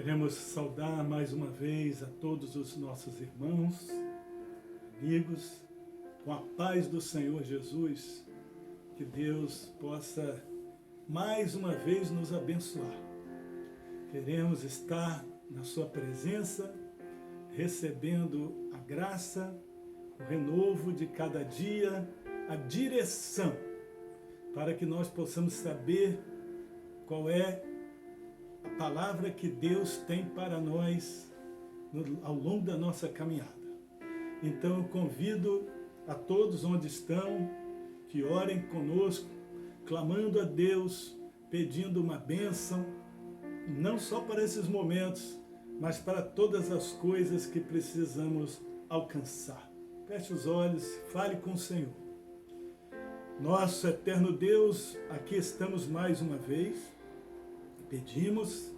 Queremos saudar mais uma vez a todos os nossos irmãos, amigos, com a paz do Senhor Jesus, que Deus possa mais uma vez nos abençoar. Queremos estar na sua presença, recebendo a graça, o renovo de cada dia, a direção, para que nós possamos saber qual é a palavra que Deus tem para nós ao longo da nossa caminhada. Então eu convido a todos onde estão, que orem conosco, clamando a Deus, pedindo uma bênção, não só para esses momentos, mas para todas as coisas que precisamos alcançar. Feche os olhos, fale com o Senhor. Nosso eterno Deus, aqui estamos mais uma vez. Pedimos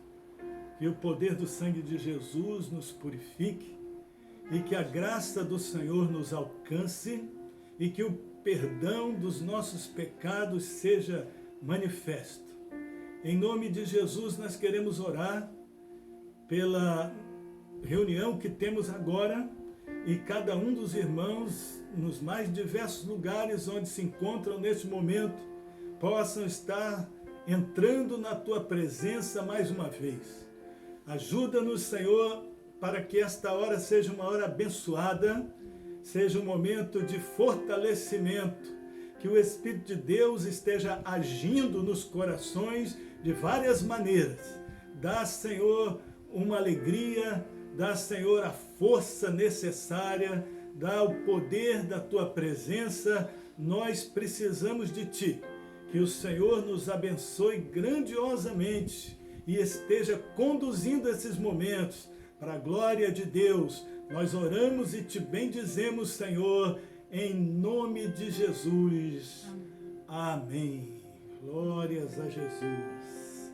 que o poder do sangue de Jesus nos purifique e que a graça do Senhor nos alcance e que o perdão dos nossos pecados seja manifesto. Em nome de Jesus nós queremos orar pela reunião que temos agora e cada um dos irmãos nos mais diversos lugares onde se encontram neste momento possam estar entrando na Tua presença mais uma vez. Ajuda-nos, Senhor, para que esta hora seja uma hora abençoada, seja um momento de fortalecimento, que o Espírito de Deus esteja agindo nos corações de várias maneiras. Dá, Senhor, uma alegria, dá, Senhor, a força necessária, dá o poder da Tua presença. Nós precisamos de Ti. Que o Senhor nos abençoe grandiosamente e esteja conduzindo esses momentos para a glória de Deus. Nós oramos e Te bendizemos, Senhor, em nome de Jesus. Amém. Glórias a Jesus.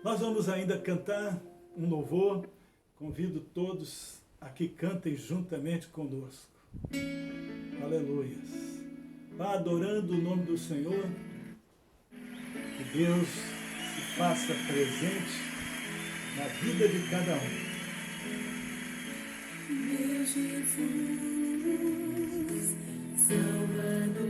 Nós vamos ainda cantar um louvor. Convido todos a que cantem juntamente conosco. Aleluias. Vá adorando o nome do Senhor. Que Deus se faça presente na vida de cada um. Meu Jesus, Salvador,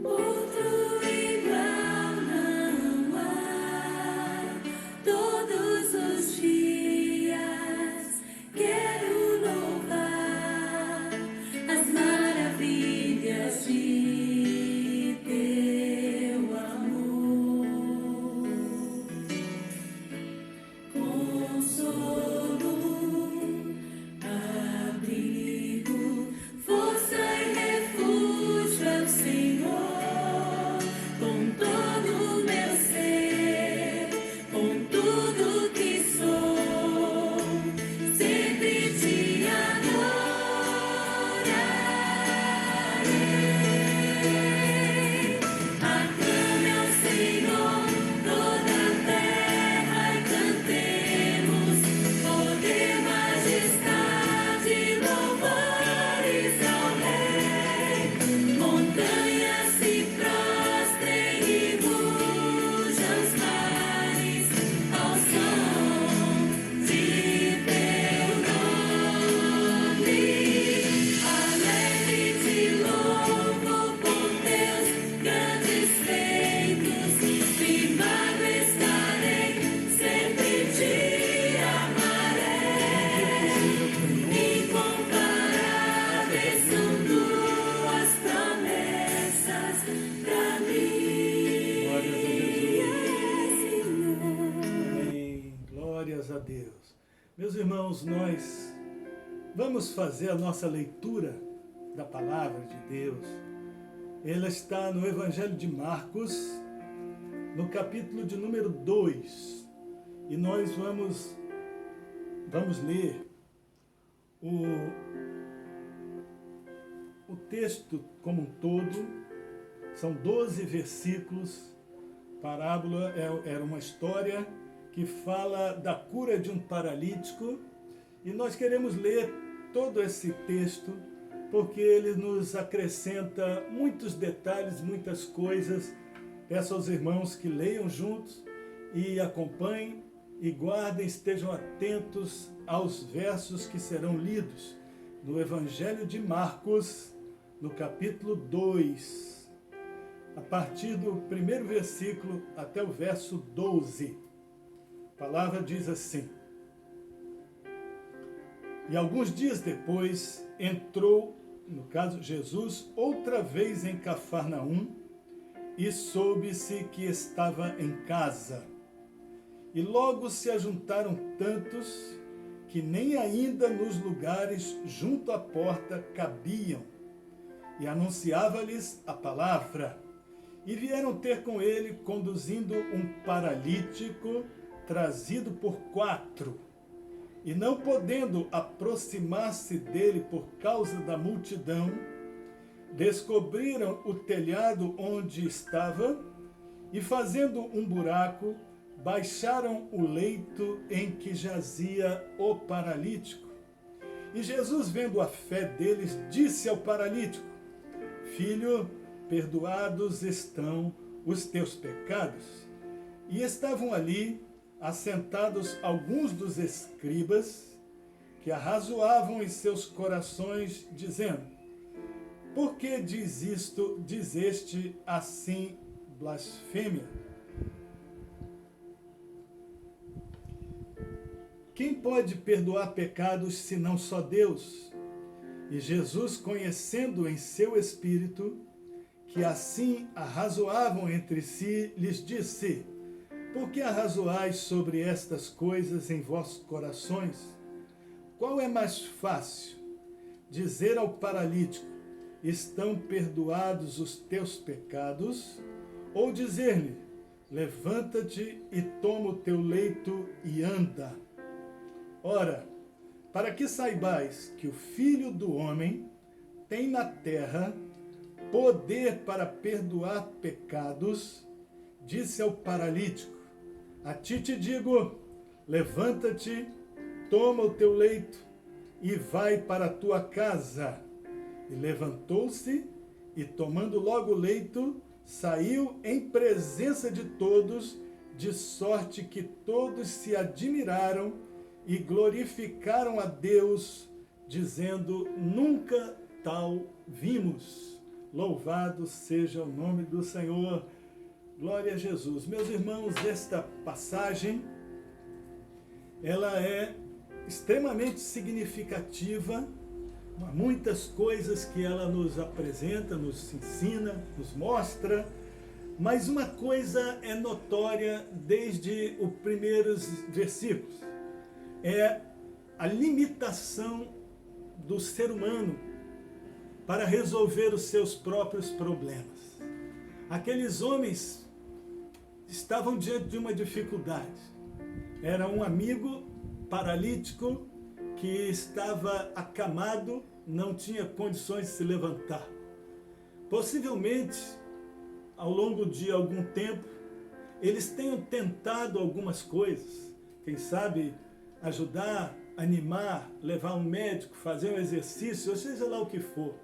outro igual não há. Todos os dias quero louvar as maravilhas de Teu amor. Consolo, abrigo, força e refúgio é o Senhor, com todo o meu ser, com tudo que sou, sempre te adorarei. Aclame ao Senhor toda a terra e cantemos poder, majestade, louvores ao Rei. Montanhas se prostrem e rujam os mares ao som de Teu nome. Alegre te louvo por Teus grandes feitos, firmado estarei, sempre te amarei. Incomparáveis são Tuas promessas pra mim. Glórias a Deus. Amém. Glórias a Deus. Meus irmãos, nós vamos fazer a nossa leitura da palavra de Deus. Ela está no Evangelho de Marcos, no capítulo de número 2. E nós vamos ler o texto como um todo. São 12 versículos. Parábola era uma história que fala da cura de um paralítico. E nós queremos ler todo esse texto porque ele nos acrescenta muitos detalhes, muitas coisas. Peço aos irmãos que leiam juntos e acompanhem e guardem, estejam atentos aos versos que serão lidos no Evangelho de Marcos, no capítulo 2, a partir do primeiro versículo até o verso 12. A palavra diz assim: E alguns dias depois entrou, no caso Jesus, outra vez em Cafarnaum, e soube-se que estava em casa. E logo se ajuntaram tantos que nem ainda nos lugares junto à porta cabiam. E anunciava-lhes a palavra. E vieram ter com ele, conduzindo um paralítico, trazido por 4. E não podendo aproximar-se dele por causa da multidão, descobriram o telhado onde estava e, fazendo um buraco, baixaram o leito em que jazia o paralítico. E Jesus, vendo a fé deles, disse ao paralítico: Filho, perdoados estão os teus pecados. E estavam ali assentados alguns dos escribas, que arrazoavam em seus corações, dizendo: Por que dizeste assim blasfêmia? Quem pode perdoar pecados senão só Deus? E Jesus, conhecendo em seu espírito que assim arrazoavam entre si, lhes disse: Por que arrazoais sobre estas coisas em vossos corações? Qual é mais fácil? Dizer ao paralítico: Estão perdoados os teus pecados? Ou dizer-lhe: Levanta-te e toma o teu leito e anda? Ora, para que saibais que o Filho do Homem tem na terra poder para perdoar pecados, disse ao paralítico: A ti te digo, levanta-te, toma o teu leito e vai para a tua casa. E levantou-se e, tomando logo o leito, saiu em presença de todos, de sorte que todos se admiraram e glorificaram a Deus, dizendo: Nunca tal vimos. Louvado seja o nome do Senhor. Glória a Jesus. Meus irmãos, esta passagem, ela é extremamente significativa. Há muitas coisas que ela nos apresenta, nos ensina, nos mostra, mas uma coisa é notória desde os primeiros versículos: é a limitação do ser humano para resolver os seus próprios problemas. Aqueles homens estavam diante de uma dificuldade. Era um amigo paralítico que estava acamado, não tinha condições de se levantar. Possivelmente, ao longo de algum tempo, eles tenham tentado algumas coisas, quem sabe ajudar, animar, levar um médico, fazer um exercício, ou seja lá o que for.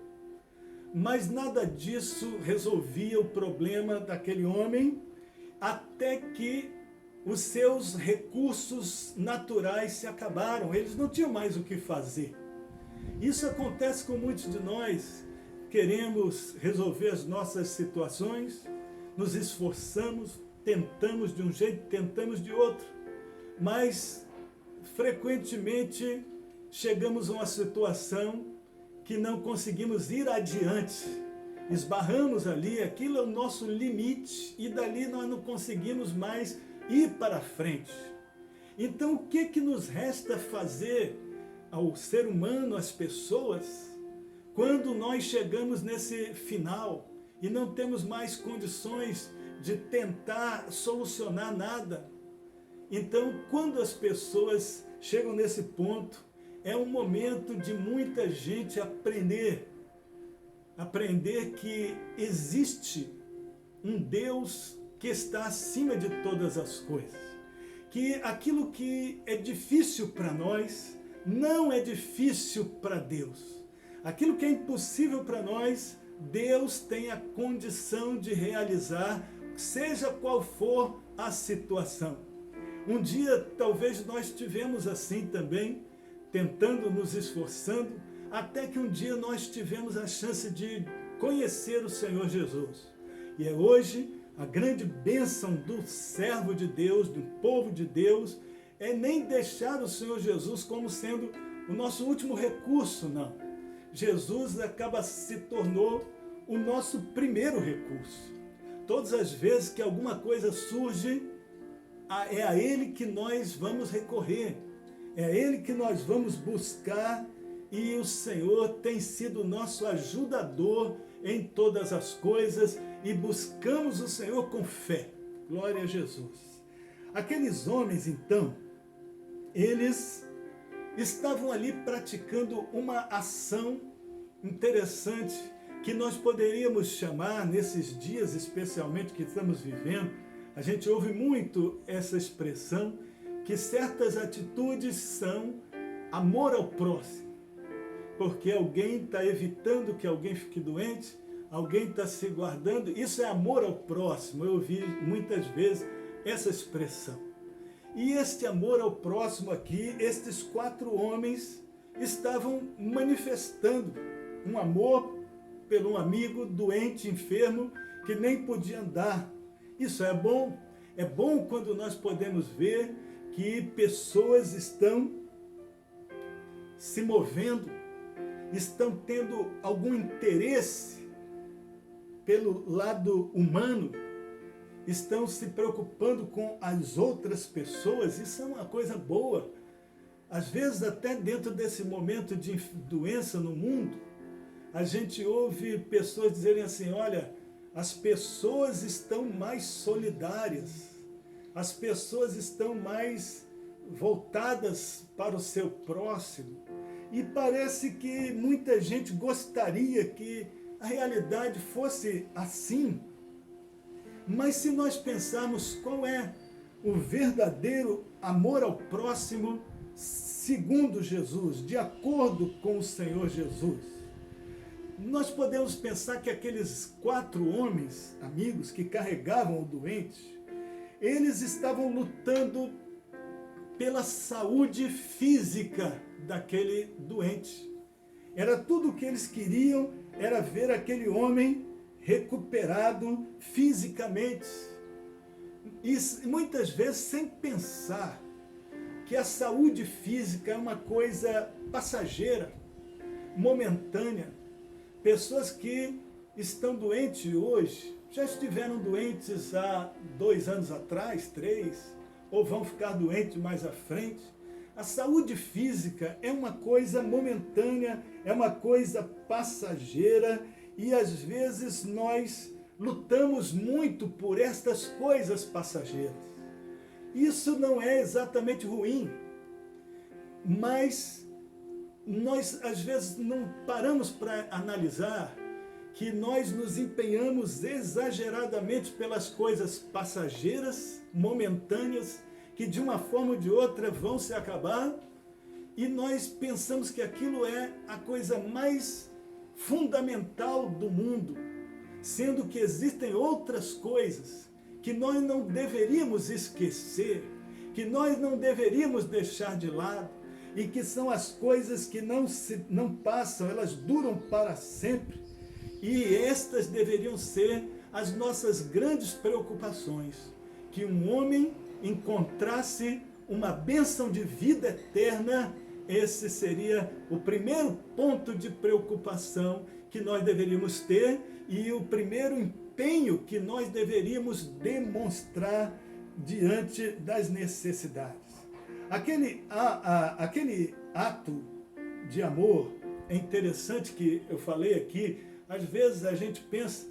Mas nada disso resolvia o problema daquele homem, até que os seus recursos naturais se acabaram. Eles não tinham mais o que fazer. Isso acontece com muitos de nós. Queremos resolver as nossas situações, nos esforçamos, tentamos de um jeito, tentamos de outro, mas frequentemente chegamos a uma situação que não conseguimos ir adiante. Esbarramos ali, aquilo é o nosso limite, e dali nós não conseguimos mais ir para frente. Então, o que nos resta fazer ao ser humano, às pessoas, quando nós chegamos nesse final e não temos mais condições de tentar solucionar nada? Então, quando as pessoas chegam nesse ponto, é um momento de muita gente aprender que existe um Deus que está acima de todas as coisas. Que aquilo que é difícil para nós, não é difícil para Deus. Aquilo que é impossível para nós, Deus tem a condição de realizar, seja qual for a situação. Um dia talvez nós estivemos assim também, tentando, nos esforçando, até que um dia nós tivemos a chance de conhecer o Senhor Jesus. E é hoje a grande bênção do servo de Deus, do povo de Deus, é nem deixar o Senhor Jesus como sendo o nosso último recurso, não. Jesus se tornou o nosso primeiro recurso. Todas as vezes que alguma coisa surge, é a Ele que nós vamos recorrer, é a Ele que nós vamos buscar, e o Senhor tem sido nosso ajudador em todas as coisas, e buscamos o Senhor com fé. Glória a Jesus. Aqueles homens, então, eles estavam ali praticando uma ação interessante, que nós poderíamos chamar, nesses dias especialmente que estamos vivendo, a gente ouve muito essa expressão, que certas atitudes são amor ao próximo. Porque alguém está evitando que alguém fique doente, alguém está se guardando, isso é amor ao próximo. Eu ouvi muitas vezes essa expressão. E este amor ao próximo aqui, estes 4 homens estavam manifestando um amor pelo amigo doente, enfermo, que nem podia andar. Isso é bom quando nós podemos ver que pessoas estão se movendo, estão tendo algum interesse pelo lado humano, estão se preocupando com as outras pessoas. Isso é uma coisa boa. Às vezes, até dentro desse momento de doença no mundo, a gente ouve pessoas dizerem assim, olha, as pessoas estão mais solidárias, as pessoas estão mais voltadas para o seu próximo. E parece que muita gente gostaria que a realidade fosse assim. Mas se nós pensarmos qual é o verdadeiro amor ao próximo segundo Jesus, de acordo com o Senhor Jesus, nós podemos pensar que aqueles 4 homens, amigos, que carregavam o doente, eles estavam lutando pela saúde física daquele doente. Era tudo o que eles queriam, era ver aquele homem recuperado fisicamente. E muitas vezes sem pensar que a saúde física é uma coisa passageira, momentânea. Pessoas que estão doentes hoje, já estiveram doentes há 2 anos atrás, 3, ou vão ficar doentes mais à frente. A saúde física é uma coisa momentânea, é uma coisa passageira, e às vezes nós lutamos muito por estas coisas passageiras. Isso não é exatamente ruim, mas nós às vezes não paramos para analisar que nós nos empenhamos exageradamente pelas coisas passageiras, momentâneas, que de uma forma ou de outra vão se acabar, e nós pensamos que aquilo é a coisa mais fundamental do mundo, sendo que existem outras coisas que nós não deveríamos esquecer, que nós não deveríamos deixar de lado, e que são as coisas que não passam, elas duram para sempre. E estas deveriam ser as nossas grandes preocupações, que um homem encontrasse uma bênção de vida eterna. Esse seria o primeiro ponto de preocupação que nós deveríamos ter, e o primeiro empenho que nós deveríamos demonstrar diante das necessidades. Aquele ato de amor é interessante, que eu falei aqui. Às vezes a gente pensa,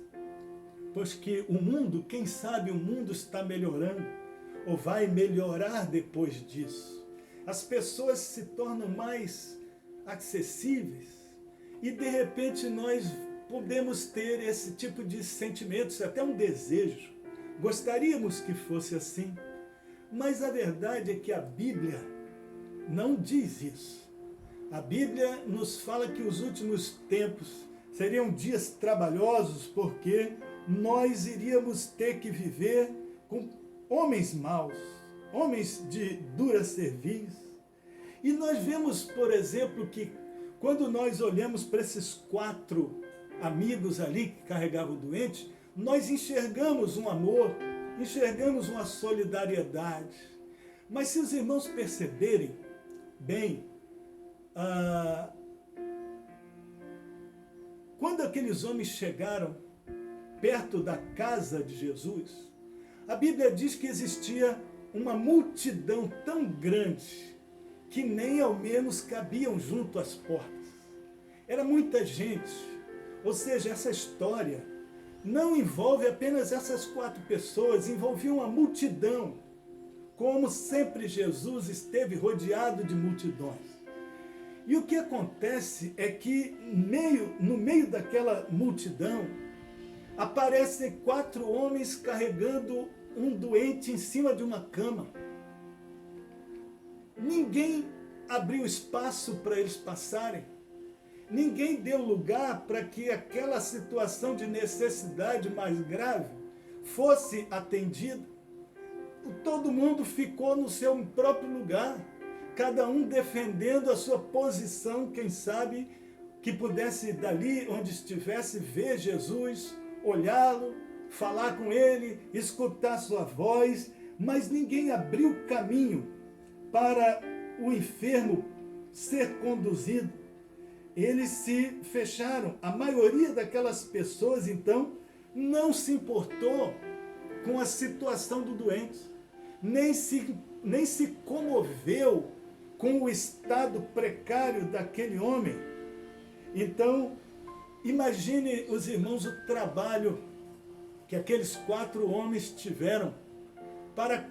pois que o mundo, quem sabe o mundo está melhorando, ou vai melhorar depois disso. As pessoas se tornam mais acessíveis, e de repente nós podemos ter esse tipo de sentimentos, até um desejo. Gostaríamos que fosse assim, mas a verdade é que a Bíblia não diz isso. A Bíblia nos fala que os últimos tempos seriam dias trabalhosos, porque nós iríamos ter que viver com homens maus, homens de dura cerviz. E nós vemos, por exemplo, que quando nós olhamos para esses 4 amigos ali que carregavam o doente, nós enxergamos um amor, enxergamos uma solidariedade. Mas se os irmãos perceberem bem, quando aqueles homens chegaram perto da casa de Jesus, a Bíblia diz que existia uma multidão tão grande que nem ao menos cabiam junto às portas. Era muita gente. Ou seja, essa história não envolve apenas essas 4 pessoas, envolvia uma multidão. Como sempre Jesus esteve rodeado de multidões. E o que acontece é que no meio daquela multidão aparecem 4 homens carregando um doente em cima de uma cama. Ninguém abriu espaço para eles passarem. Ninguém deu lugar para que aquela situação de necessidade mais grave fosse atendida. Todo mundo ficou no seu próprio lugar, cada um defendendo a sua posição, quem sabe que pudesse dali onde estivesse ver Jesus, olhá-lo, falar com ele, escutar sua voz, mas ninguém abriu caminho para o enfermo ser conduzido. Eles se fecharam. A maioria daquelas pessoas, então, não se importou com a situação do doente, nem se comoveu com o estado precário daquele homem. Então, imagine os irmãos o trabalho que aqueles 4 homens tiveram para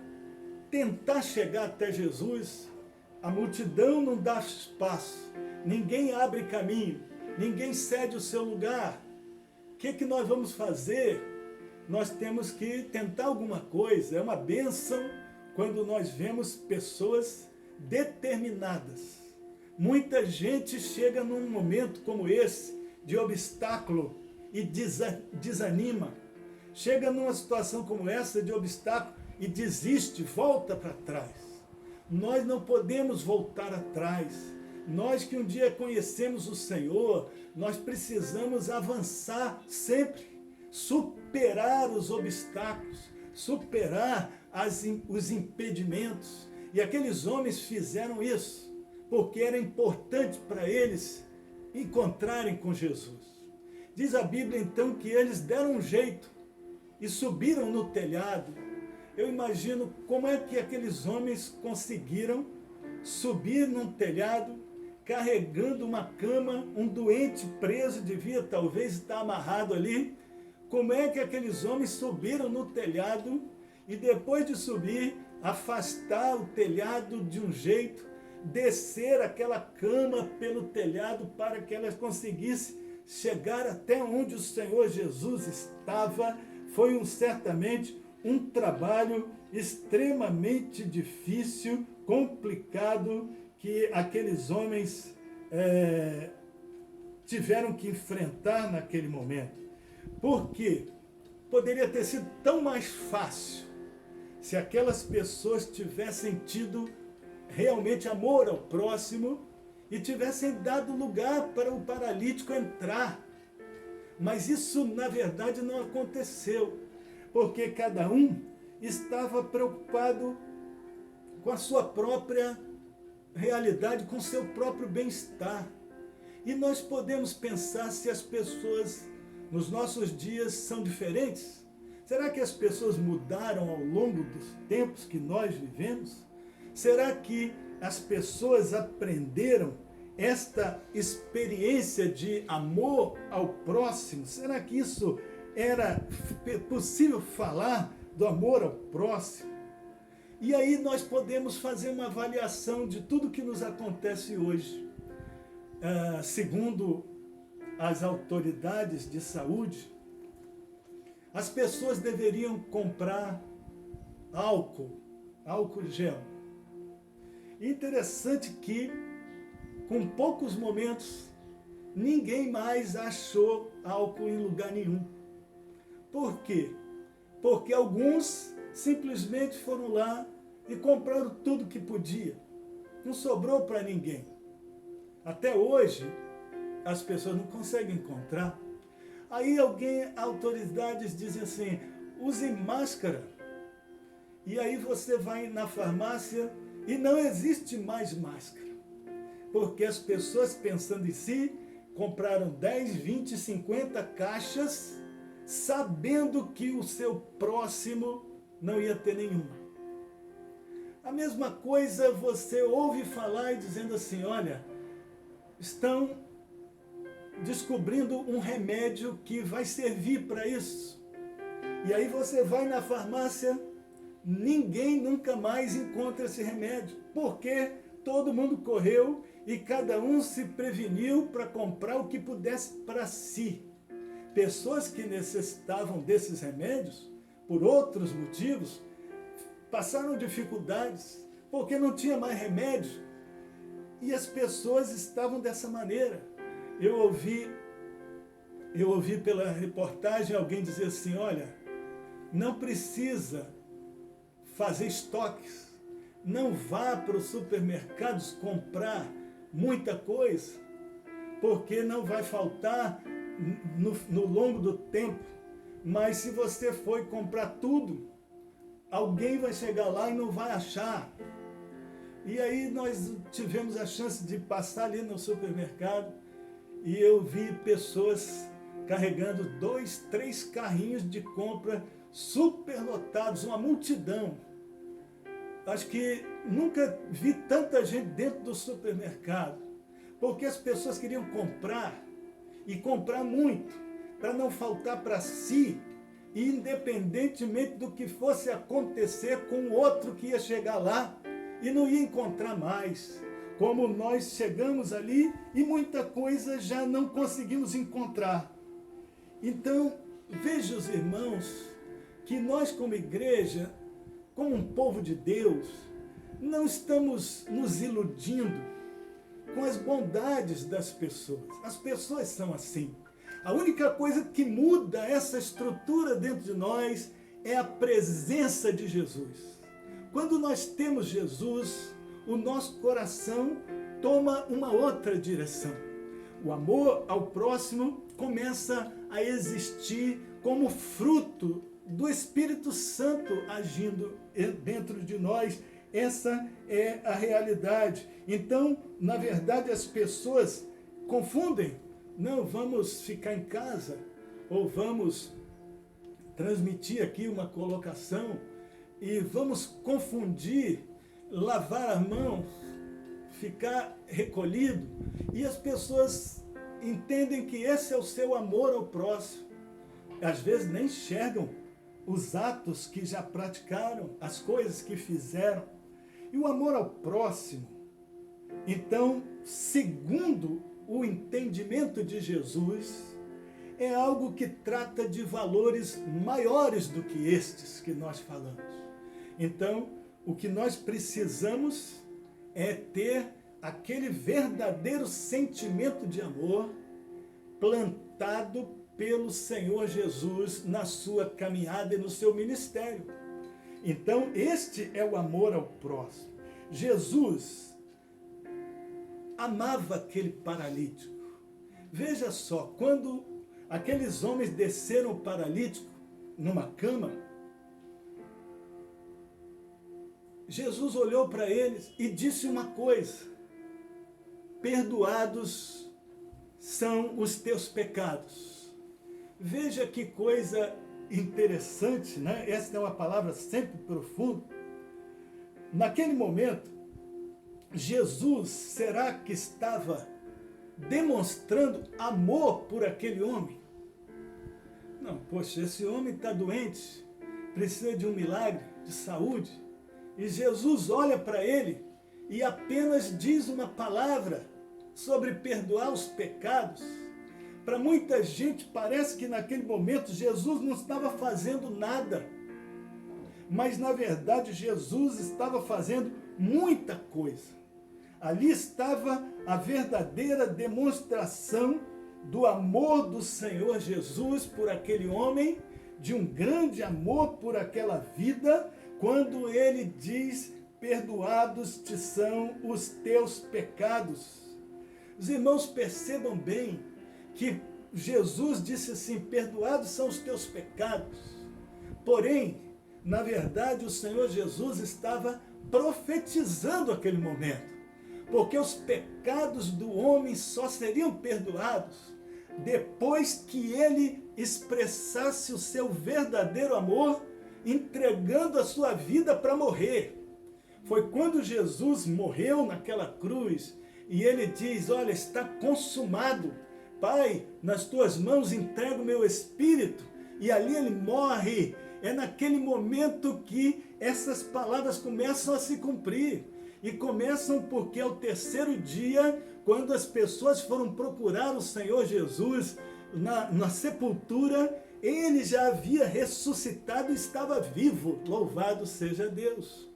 tentar chegar até Jesus. A multidão não dá espaço, ninguém abre caminho, ninguém cede o seu lugar. O que nós vamos fazer? Nós temos que tentar alguma coisa. É uma bênção quando nós vemos pessoas determinadas. Muita gente chega num momento como esse, de obstáculo, e desanima. Chega numa situação como essa de obstáculo e desiste, volta para trás. Nós não podemos voltar atrás. Nós que um dia conhecemos o Senhor, nós precisamos avançar sempre, superar os obstáculos, superar os impedimentos. E aqueles homens fizeram isso, porque era importante para eles encontrarem com Jesus. Diz a Bíblia então que eles deram um jeito e subiram no telhado. Eu imagino como é que aqueles homens conseguiram subir num telhado, carregando uma cama, um doente preso, devia talvez estar amarrado ali. Como é que aqueles homens subiram no telhado e depois de subir, afastar o telhado de um jeito, descer aquela cama pelo telhado para que elas conseguissem chegar até onde o Senhor Jesus estava? Foi certamente um trabalho extremamente difícil, complicado, que aqueles homens tiveram que enfrentar naquele momento. Porque poderia ter sido tão mais fácil se aquelas pessoas tivessem tido realmente amor ao próximo e tivessem dado lugar para o paralítico entrar. Mas isso, na verdade, não aconteceu, porque cada um estava preocupado com a sua própria realidade, com o seu próprio bem-estar. E nós podemos pensar se as pessoas nos nossos dias são diferentes. Será que as pessoas mudaram ao longo dos tempos que nós vivemos? Será que as pessoas aprenderam esta experiência de amor ao próximo? Será que isso era possível falar do amor ao próximo? E aí nós podemos fazer uma avaliação de tudo que nos acontece hoje. Segundo as autoridades de saúde, as pessoas deveriam comprar álcool gel. Interessante que, com poucos momentos, ninguém mais achou álcool em lugar nenhum. Por quê? Porque alguns simplesmente foram lá, e compraram tudo que podia. Não sobrou para ninguém. Até hoje, as pessoas não conseguem encontrar. Aí autoridades dizem assim, use máscara. E aí você vai na farmácia e não existe mais máscara. Porque as pessoas, pensando em si, compraram 10, 20, 50 caixas, sabendo que o seu próximo não ia ter nenhuma. A mesma coisa você ouve falar e dizendo assim, olha, estão descobrindo um remédio que vai servir para isso. E aí você vai na farmácia, ninguém nunca mais encontra esse remédio, porque todo mundo correu e cada um se preveniu para comprar o que pudesse para si. Pessoas que necessitavam desses remédios, por outros motivos, passaram dificuldades, porque não tinha mais remédio. E as pessoas estavam dessa maneira. Eu ouvi pela reportagem alguém dizer assim, olha, não precisa fazer estoques, não vá para os supermercados comprar muita coisa, porque não vai faltar no longo do tempo, mas se você for comprar tudo, alguém vai chegar lá e não vai achar. E aí nós tivemos a chance de passar ali no supermercado e eu vi pessoas carregando 2, 3 carrinhos de compra superlotados, uma multidão. Acho que nunca vi tanta gente dentro do supermercado, porque as pessoas queriam comprar e comprar muito, para não faltar para si, independentemente do que fosse acontecer com o outro que ia chegar lá e não ia encontrar mais. Como nós chegamos ali e muita coisa já não conseguimos encontrar. Então, veja os irmãos, que nós como igreja, como um povo de Deus, não estamos nos iludindo com as bondades das pessoas. As pessoas são assim. A única coisa que muda essa estrutura dentro de nós é a presença de Jesus. Quando nós temos Jesus, o nosso coração toma uma outra direção. O amor ao próximo começa a existir como fruto do Espírito Santo agindo dentro de nós. Essa é a realidade. Então, na verdade, as pessoas confundem. Não, vamos ficar em casa, ou vamos transmitir aqui uma colocação, e vamos confundir, lavar as mãos, ficar recolhido, e as pessoas entendem que esse é o seu amor ao próximo. Às vezes nem enxergam os atos que já praticaram, as coisas que fizeram. E o amor ao próximo, então, segundo o entendimento de Jesus, é algo que trata de valores maiores do que estes que nós falamos. Então, o que nós precisamos é ter aquele verdadeiro sentimento de amor plantado pelo Senhor Jesus na sua caminhada e no seu ministério. Então, este é o amor ao próximo. Jesus amava aquele paralítico. Veja só, quando aqueles homens desceram o paralítico numa cama, Jesus olhou para eles e disse uma coisa: perdoados são os teus pecados. Veja que coisa interessante, né? Essa é uma palavra sempre profunda. Naquele momento, Jesus, será que estava demonstrando amor por aquele homem? Não, poxa, esse homem está doente, precisa de um milagre de saúde, e Jesus olha para ele e apenas diz uma palavra sobre perdoar os pecados. Para muita gente parece que naquele momento Jesus não estava fazendo nada, mas na verdade Jesus estava fazendo muita coisa. Ali estava a verdadeira demonstração do amor do Senhor Jesus por aquele homem, de um grande amor por aquela vida, quando ele diz: perdoados te são os teus pecados. Os irmãos percebam bem que Jesus disse assim: perdoados são os teus pecados. Porém, na verdade, o Senhor Jesus estava profetizando aquele momento, porque os pecados do homem só seriam perdoados depois que ele expressasse o seu verdadeiro amor, entregando a sua vida para morrer. Foi quando Jesus morreu naquela cruz e ele diz: olha, está consumado. Pai, nas tuas mãos entrego o meu espírito. E ali ele morre. É naquele momento que essas palavras começam a se cumprir. E começam porque ao terceiro dia, quando as pessoas foram procurar o Senhor Jesus na sepultura, ele já havia ressuscitado e estava vivo. Louvado seja Deus.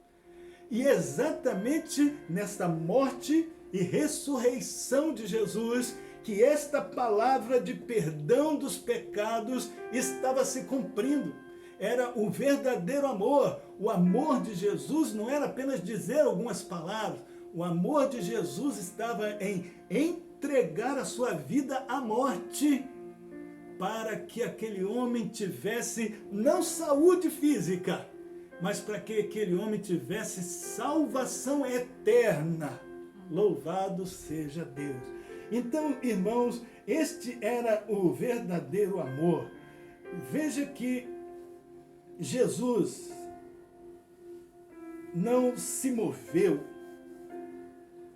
E exatamente nesta morte e ressurreição de Jesus, que esta palavra de perdão dos pecados estava se cumprindo. Era o verdadeiro amor. O amor de Jesus não era apenas dizer algumas palavras. O amor de Jesus estava em entregar a sua vida à morte, para que aquele homem tivesse não saúde física, mas para que aquele homem tivesse salvação eterna. Louvado seja Deus. Então, irmãos, este era o verdadeiro amor. Veja que Jesus não se moveu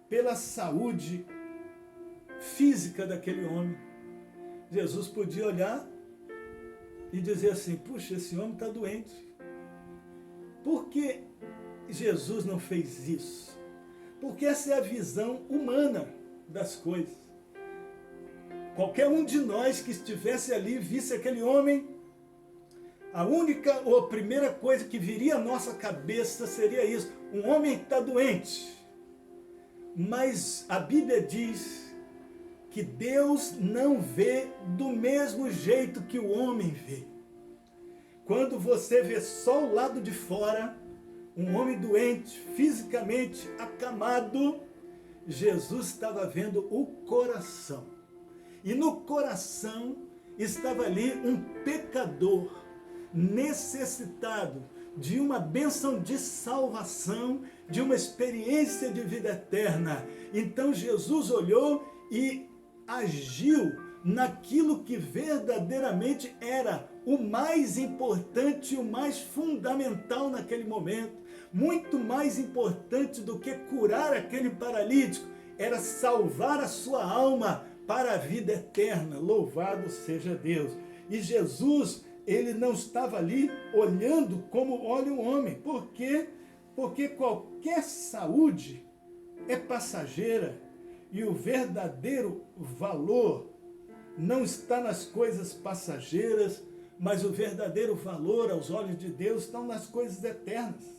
pela saúde física daquele homem. Jesus podia olhar e dizer assim: puxa, esse homem está doente. Por que Jesus não fez isso? Porque essa é a visão humana das coisas. Qualquer um de nós que estivesse ali, visse aquele homem, a única ou a primeira coisa que viria à nossa cabeça seria isso: um homem está doente. Mas a Bíblia diz que Deus não vê do mesmo jeito que o homem vê. Quando você vê só o lado de fora, um homem doente, fisicamente acamado, Jesus estava vendo o coração. E no coração estava ali um pecador, necessitado de uma bênção de salvação, de uma experiência de vida eterna. Então Jesus olhou e agiu naquilo que verdadeiramente era o mais importante, o mais fundamental naquele momento. Muito mais importante do que curar aquele paralítico, era salvar a sua alma para a vida eterna. Louvado seja Deus. E Jesus, ele não estava ali olhando como olha o homem. Por quê? Porque qualquer saúde é passageira e o verdadeiro valor não está nas coisas passageiras, mas o verdadeiro valor aos olhos de Deus estão nas coisas eternas.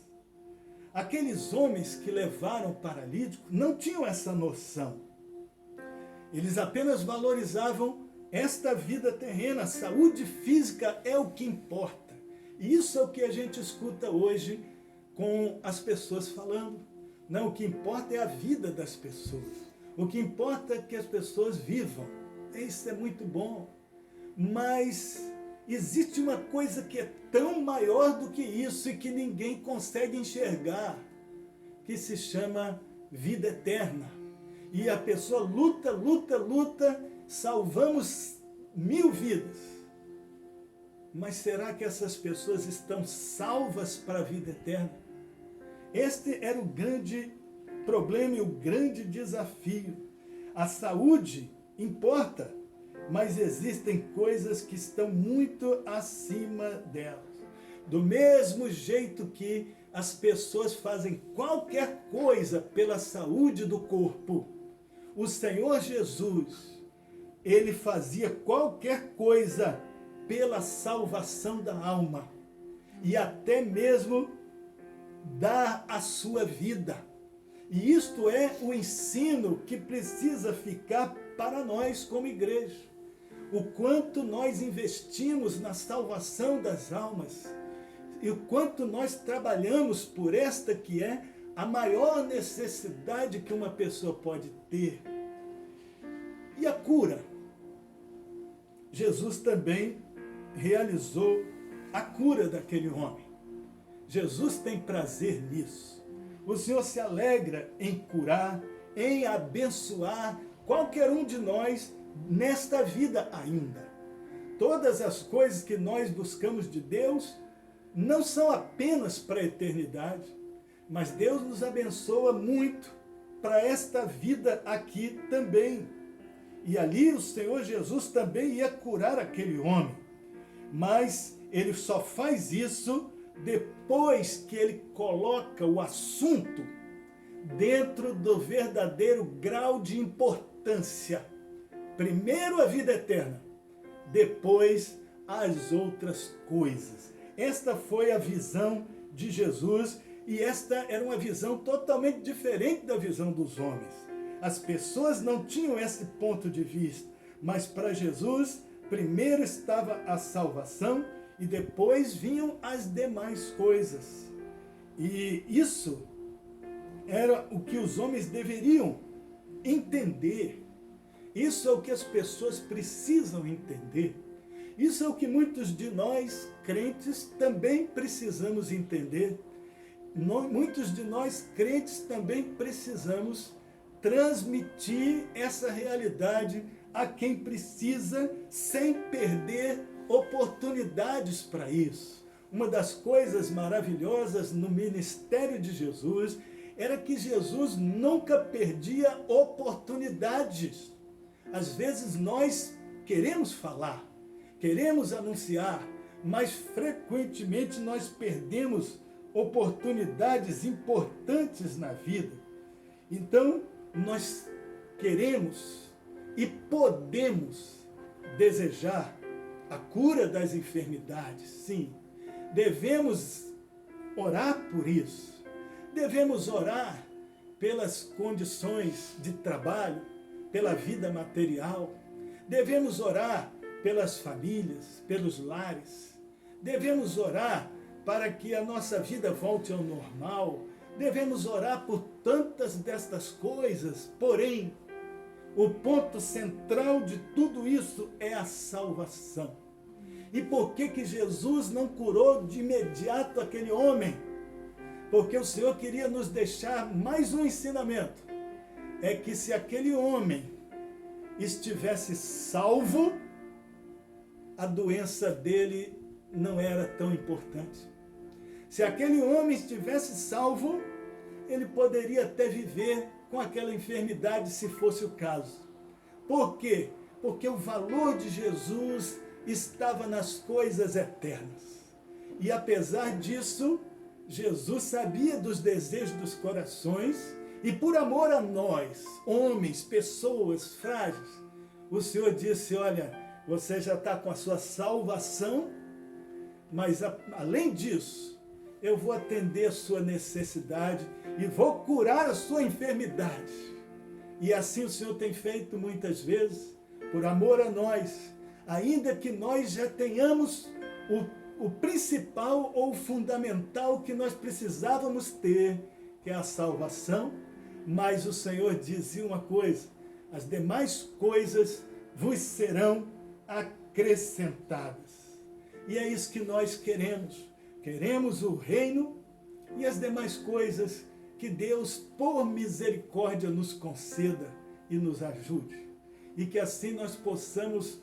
Aqueles homens que levaram o paralítico não tinham essa noção. Eles apenas valorizavam esta vida terrena. A saúde física é o que importa. E isso é o que a gente escuta hoje com as pessoas falando. Não, o que importa é a vida das pessoas. O que importa é que as pessoas vivam. Isso é muito bom. Mas existe uma coisa que é tão maior do que isso e que ninguém consegue enxergar, que se chama vida eterna. E a pessoa luta, salvamos 1000 vidas. Mas será que essas pessoas estão salvas para a vida eterna? Este era o grande problema e o grande desafio. A saúde importa, mas existem coisas que estão muito acima delas. Do mesmo jeito que as pessoas fazem qualquer coisa pela saúde do corpo, o Senhor Jesus, ele fazia qualquer coisa pela salvação da alma e até mesmo dar a sua vida. E isto é o ensino que precisa ficar para nós como igreja. O quanto nós investimos na salvação das almas. e o quanto nós trabalhamos por esta que é a maior necessidade que uma pessoa pode ter. E a cura? Jesus também realizou a cura daquele homem. Jesus tem prazer nisso. O Senhor se alegra em curar, em abençoar qualquer um de nós nesta vida ainda. Todas as coisas que nós buscamos de Deus não são apenas para a eternidade, mas Deus nos abençoa muito para esta vida aqui também. E ali o Senhor Jesus também ia curar aquele homem. Mas ele só faz isso depois que ele coloca o assunto dentro do verdadeiro grau de importância. Primeiro a vida eterna, depois as outras coisas. Esta foi a visão de Jesus e esta era uma visão totalmente diferente da visão dos homens. As pessoas não tinham esse ponto de vista, mas para Jesus, primeiro estava a salvação e depois vinham as demais coisas. E isso era o que os homens deveriam entender. Isso é o que as pessoas precisam entender. Isso é o que muitos de nós, crentes, também precisamos entender. Muitos de nós, crentes, também precisamos transmitir essa realidade a quem precisa, sem perder oportunidades para isso. Uma das coisas maravilhosas no ministério de Jesus era que Jesus nunca perdia oportunidades. Às vezes nós queremos falar, queremos anunciar, mas frequentemente nós perdemos oportunidades importantes na vida. Então, nós queremos e podemos desejar a cura das enfermidades, sim. Devemos orar por isso. Devemos orar pelas condições de trabalho, pela vida material. Devemos orar pelas famílias, pelos lares. Devemos orar para que a nossa vida volte ao normal. Devemos orar por tantas destas coisas, porém, o ponto central de tudo isso é a salvação. E por que Jesus não curou de imediato aquele homem? Porque o Senhor queria nos deixar mais um ensinamento. É que se aquele homem estivesse salvo, a doença dele não era tão importante. Se aquele homem estivesse salvo, ele poderia até viver com aquela enfermidade, se fosse o caso. Por quê? Porque o valor de Jesus estava nas coisas eternas. E apesar disso, Jesus sabia dos desejos dos corações e por amor a nós, homens, pessoas frágeis, o Senhor disse, olha, você já está com a sua salvação, mas além disso, eu vou atender a sua necessidade e vou curar a sua enfermidade. E assim o Senhor tem feito muitas vezes, por amor a nós, ainda que nós já tenhamos o principal ou o fundamental que nós precisávamos ter, que é a salvação, mas o Senhor dizia uma coisa, as demais coisas vos serão acrescentadas. E é isso que nós queremos. Queremos o reino e as demais coisas que Deus, por misericórdia, nos conceda e nos ajude. E que assim nós possamos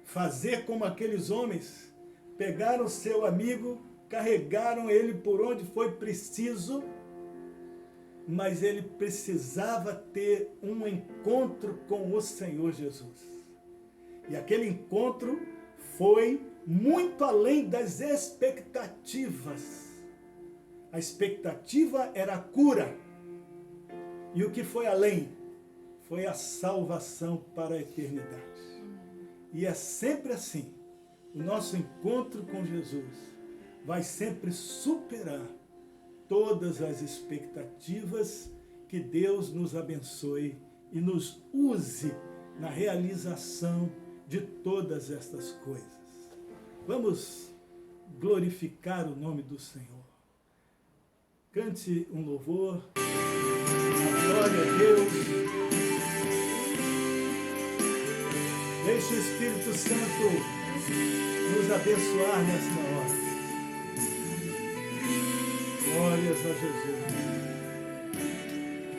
fazer como aqueles homens, pegaram seu amigo, carregaram ele por onde foi preciso, mas ele precisava ter um encontro com o Senhor Jesus. E aquele encontro foi muito além das expectativas. A expectativa era a cura. E o que foi além? Foi a salvação para a eternidade. E é sempre assim. O nosso encontro com Jesus vai sempre superar todas as expectativas. Que Deus nos abençoe e nos use na realização de todas estas coisas. Vamos glorificar o nome do Senhor. Cante um louvor, adore a Deus. Deixe o Espírito Santo nos abençoar nesta hora. Glórias a Jesus.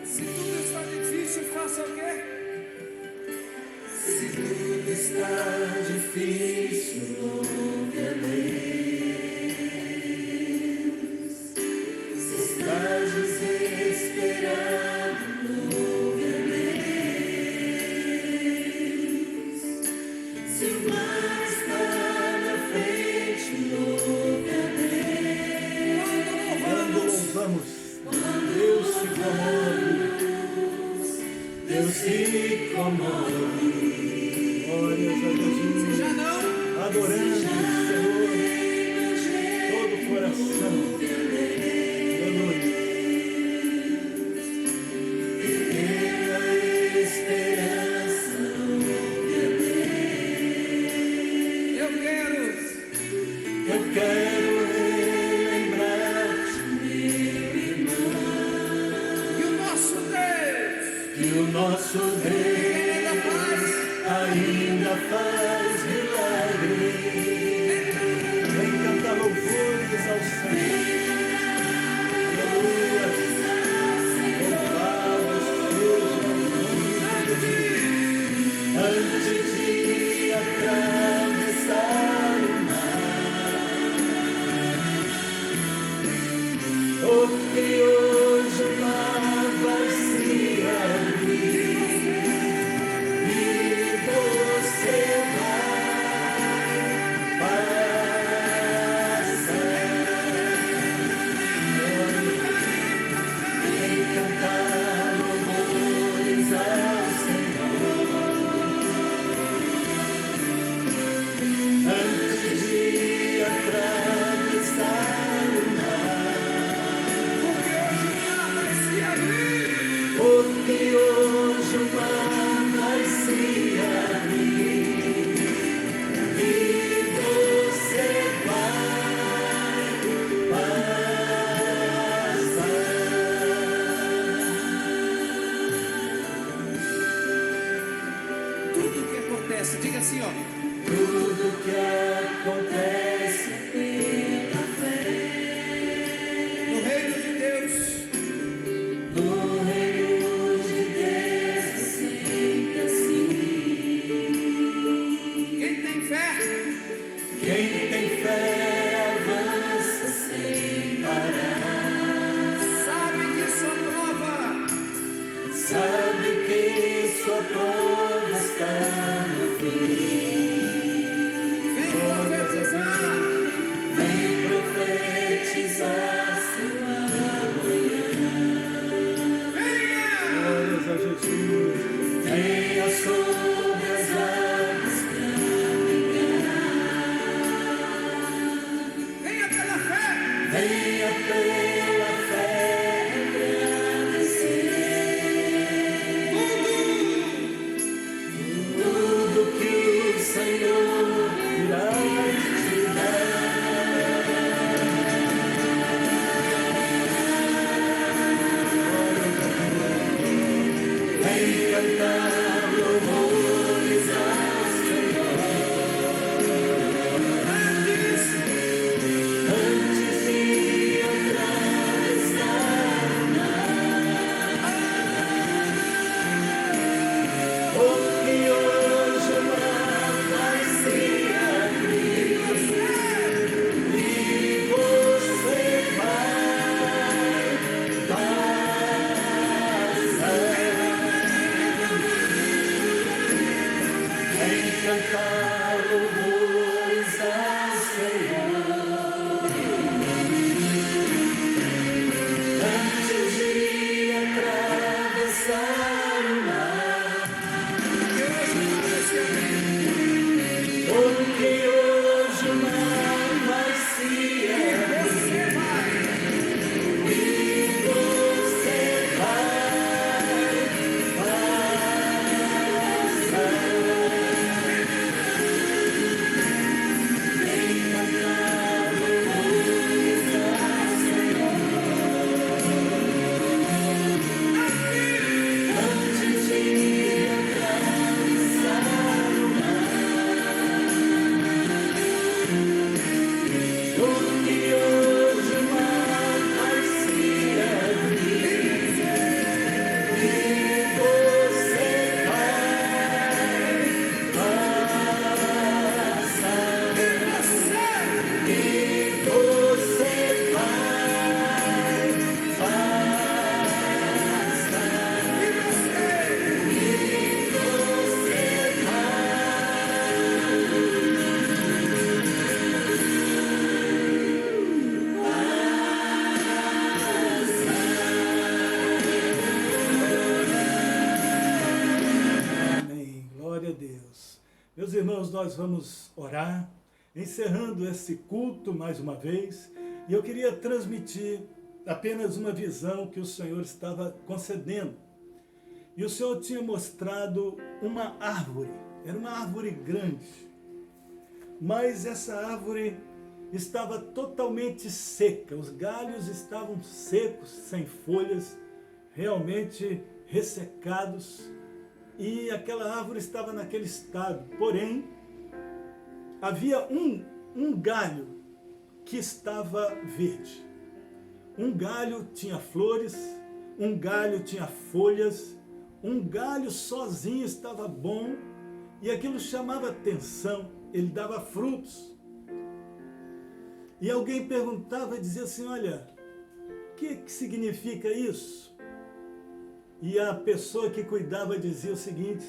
Se tudo está difícil, faça o quê? Se tudo está difícil, louve a Deus. Se está desesperado, louve a Deus. Se o mar está na frente, louve a Deus. Quando louvamos, Deus se comove. Deus se comove. Glórias a Jesus. Já não? Adorando o Senhor, todo o coração. Aleluia. Viver a esperança, louve a Deus. Eu quero relembrar-te, Meu irmão, que o nosso Deus que o nosso Deus ainda faz milagres. Vem cantar louvores ao Senhor. Aleluia. Louvado seja o nome de Jesus. Antes de atravessar o mar, porque hoje o mar vai se abrir. Você vai passar. Vem cantar louvores ao Senhor. Antes de atravessar o mar, porque hoje o mar vai se abrir. E você vai passar. tudo que acontece, diga assim, ó. tudo que acontece pela fé. No reino de Deus, No reino de Deus é sempre assim. quem tem fé, Quem tem fé Avança sem parar. sabe que sua prova Sabe que sua prova está no fim. vem profetizar. Vem profetizar sua manhã. glórias a Jesus. Venha sobre as águas caminhar. Venha pela fé. Venha pela fé agradecer. Tudo que o Senhor irá te dar. Vem cantar louvores ao Senhor. Antes de atravessar o mar, porque hoje o mar vai se abrir. E você vai passar. Meus irmãos, nós vamos orar, encerrando esse culto mais uma vez, e eu queria transmitir apenas uma visão que o Senhor estava concedendo. E o Senhor tinha mostrado uma árvore, era uma árvore grande, mas essa árvore estava totalmente seca, os galhos estavam secos, sem folhas, realmente ressecados, e aquela árvore estava naquele estado. Porém, havia um galho que estava verde. Um galho tinha flores, um galho tinha folhas, um galho sozinho estava bom, e aquilo chamava atenção, ele dava frutos. E alguém perguntava e dizia assim, olha, o que significa isso? E a pessoa que cuidava dizia o seguinte,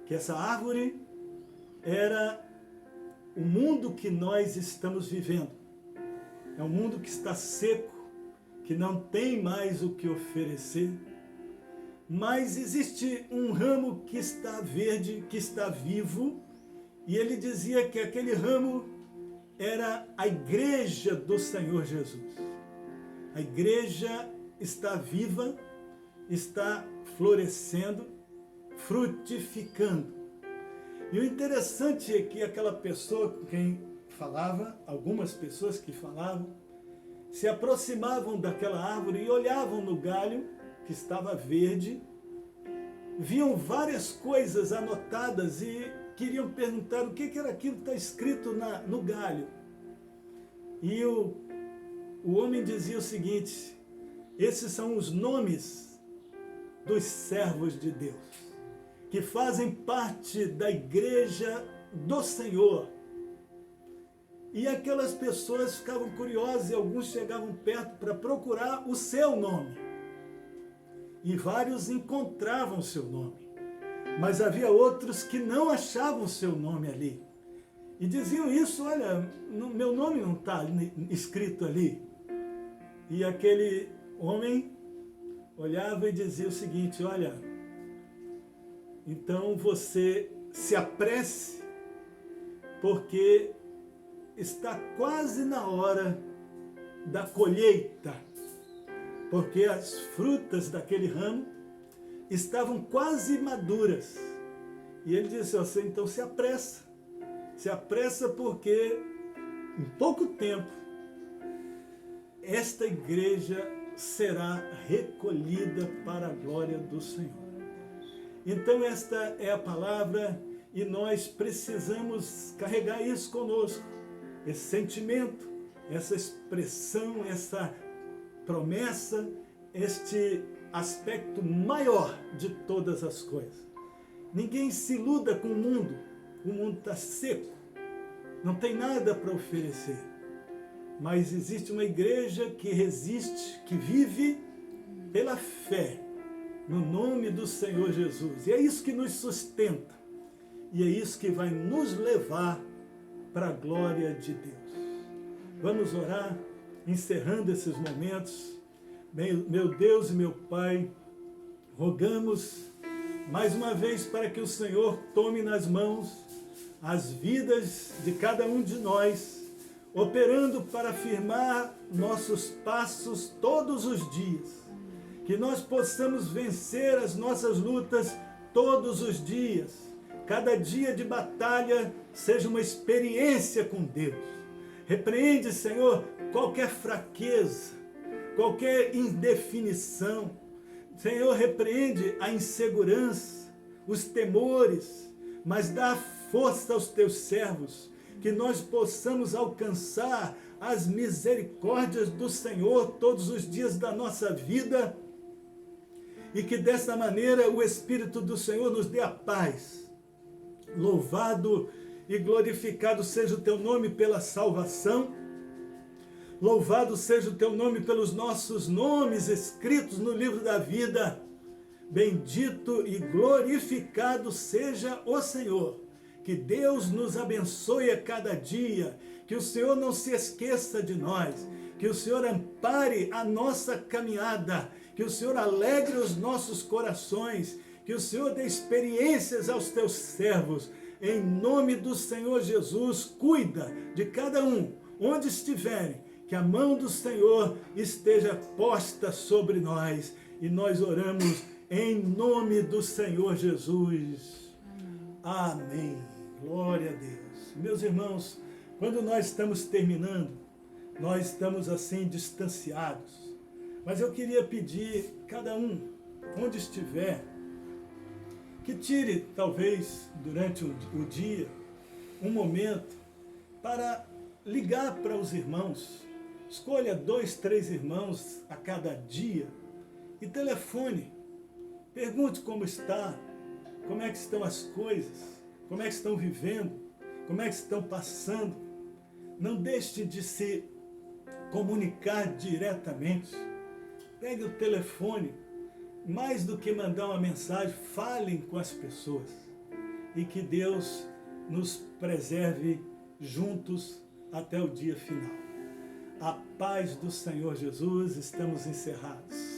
que essa árvore era o mundo que nós estamos vivendo. É um mundo que está seco, que não tem mais o que oferecer, mas existe um ramo que está verde, que está vivo, e ele dizia que aquele ramo era a igreja do Senhor Jesus. A igreja está viva, está florescendo, frutificando. E o interessante é que aquela pessoa com quem falava, algumas pessoas que falavam, se aproximavam daquela árvore e olhavam no galho, que estava verde, viam várias coisas anotadas e queriam perguntar o que era aquilo que está escrito no galho. E o homem dizia o seguinte, esses são os nomes dos servos de Deus, que fazem parte da igreja do Senhor. E aquelas pessoas ficavam curiosas e alguns chegavam perto para procurar o seu nome. E vários encontravam o seu nome. Mas havia outros que não achavam o seu nome ali. E diziam isso, olha, meu nome não está escrito ali. E aquele homem olhava e dizia o seguinte, olha, então você se apresse, porque está quase na hora da colheita, porque as frutas daquele ramo estavam quase maduras. E ele disse, você então se apressa porque em pouco tempo esta igreja será recolhida para a glória do Senhor. Então esta é a palavra e nós precisamos carregar isso conosco, esse sentimento, essa expressão, essa promessa, este aspecto maior de todas as coisas. Ninguém se iluda com o mundo está seco, não tem nada para oferecer. Mas existe uma igreja que resiste, que vive pela fé, no nome do Senhor Jesus. E é isso que nos sustenta. E é isso que vai nos levar para a glória de Deus. Vamos orar, encerrando esses momentos. Meu Deus e meu Pai, rogamos mais uma vez para que o Senhor tome nas mãos as vidas de cada um de nós, operando para afirmar nossos passos todos os dias. Que nós possamos vencer as nossas lutas todos os dias. Cada dia de batalha seja uma experiência com Deus. Repreende, Senhor, qualquer fraqueza, qualquer indefinição. Senhor, repreende a insegurança, os temores, mas dá força aos teus servos, que nós possamos alcançar as misericórdias do Senhor todos os dias da nossa vida, e que dessa maneira o Espírito do Senhor nos dê a paz. Louvado e glorificado seja o teu nome pela salvação, louvado seja o teu nome pelos nossos nomes escritos no livro da vida, bendito e glorificado seja o Senhor. Que Deus nos abençoe a cada dia, que o Senhor não se esqueça de nós, que o Senhor ampare a nossa caminhada, que o Senhor alegre os nossos corações, que o Senhor dê experiências aos teus servos, em nome do Senhor Jesus, cuida de cada um, onde estiverem, que a mão do Senhor esteja posta sobre nós. E nós oramos em nome do Senhor Jesus. Amém. Glória a Deus. Meus irmãos, quando nós estamos terminando, nós estamos assim distanciados. Mas eu queria pedir, cada um, onde estiver, que tire, talvez, durante o dia, um momento para ligar para os irmãos. Escolha 2, 3 irmãos a cada dia e telefone. Pergunte como está, como é que estão as coisas, como é que estão vivendo, como é que estão passando. Não deixe de se comunicar diretamente. Pegue o telefone, mais do que mandar uma mensagem, falem com as pessoas. E que Deus nos preserve juntos até o dia final. A paz do Senhor Jesus, estamos encerrados.